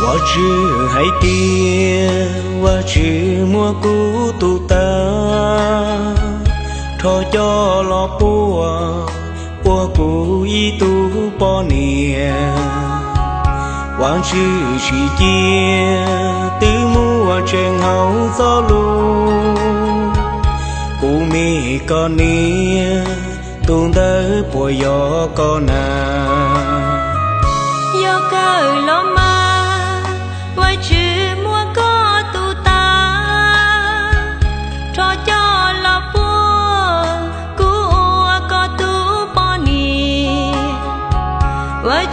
我只海地，我只莫孤独的，朝叫老婆，我故意度过年，往事去见，từ mùa trên hậu gió lu, cụ mi con nia, tuôn tới bùi gió con à.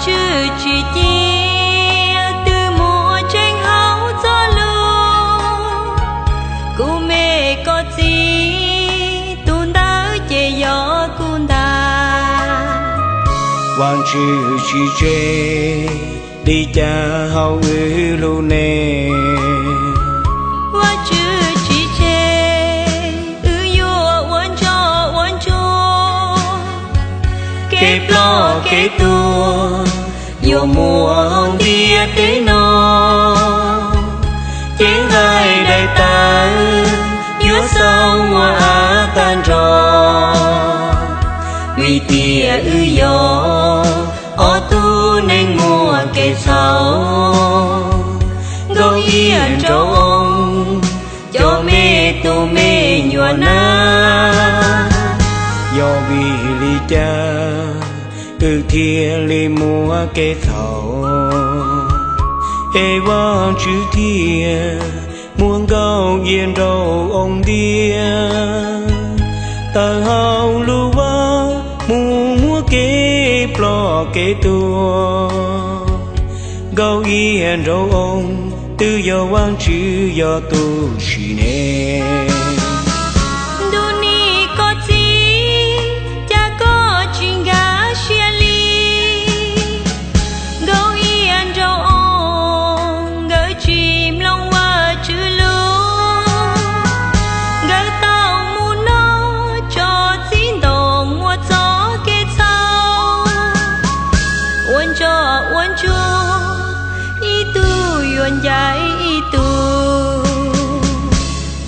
Chữ chỉ chia từ mùa trên hậu gió lu, cô mẹ có gì tuôn tới che gió cuốn ta. Hoàng chữ chỉ che đi cha hậu ư lu nè. Hoàng chữ chỉ che yo quan cho kẹp lo kẹp tua. Dù mùa hồng tia tế nó chén hai đại ta giữa sâu hoa á tan rò vì tia ư gió ở tu nên mùa kề sau gấu yên trâu ông cho mê tu mê nhòa na do vì lý cha từ thiên lì mùa kê thầu ê vang chữ thiên muôn gấu yên râu ông đia tờ hào lưu vã mùa kê plò kê tua gấu yên râu ông từ giờ vang chữ giờ tu chỉ nè.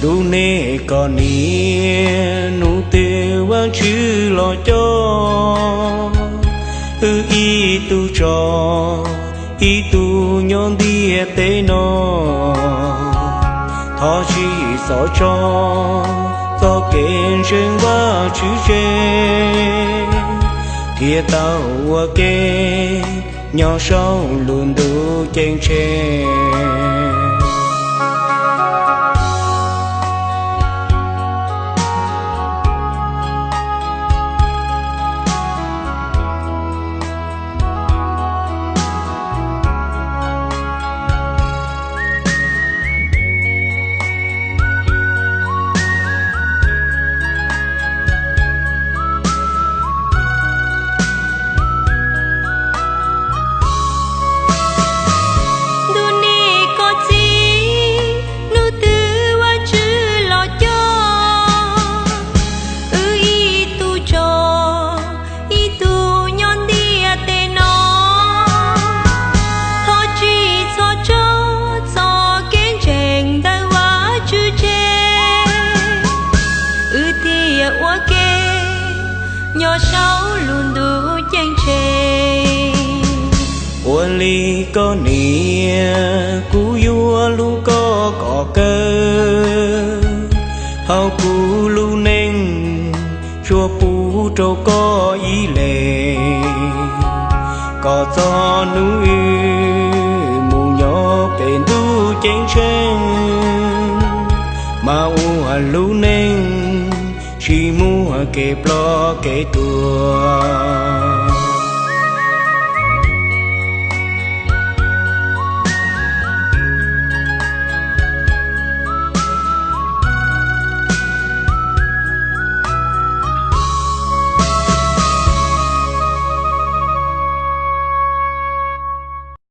Đu nê con nia nụ tiêu vang chữ lo cho y tu cho y tu nhon đi tế nó thọ chỉ so cho kén trên va chữ che kia tao kê nhỏ sau luôn đủ chén che. nhỏ sáu luôn đủ chang chê quân ly có nia cú vua lu có cọ cơ hao cú lu nên chùa pu trâu có ý lệ có gió núi mù nhỏ bền tu chén chén mà u lu nên chỉ mua kẹp lo kẹp tua.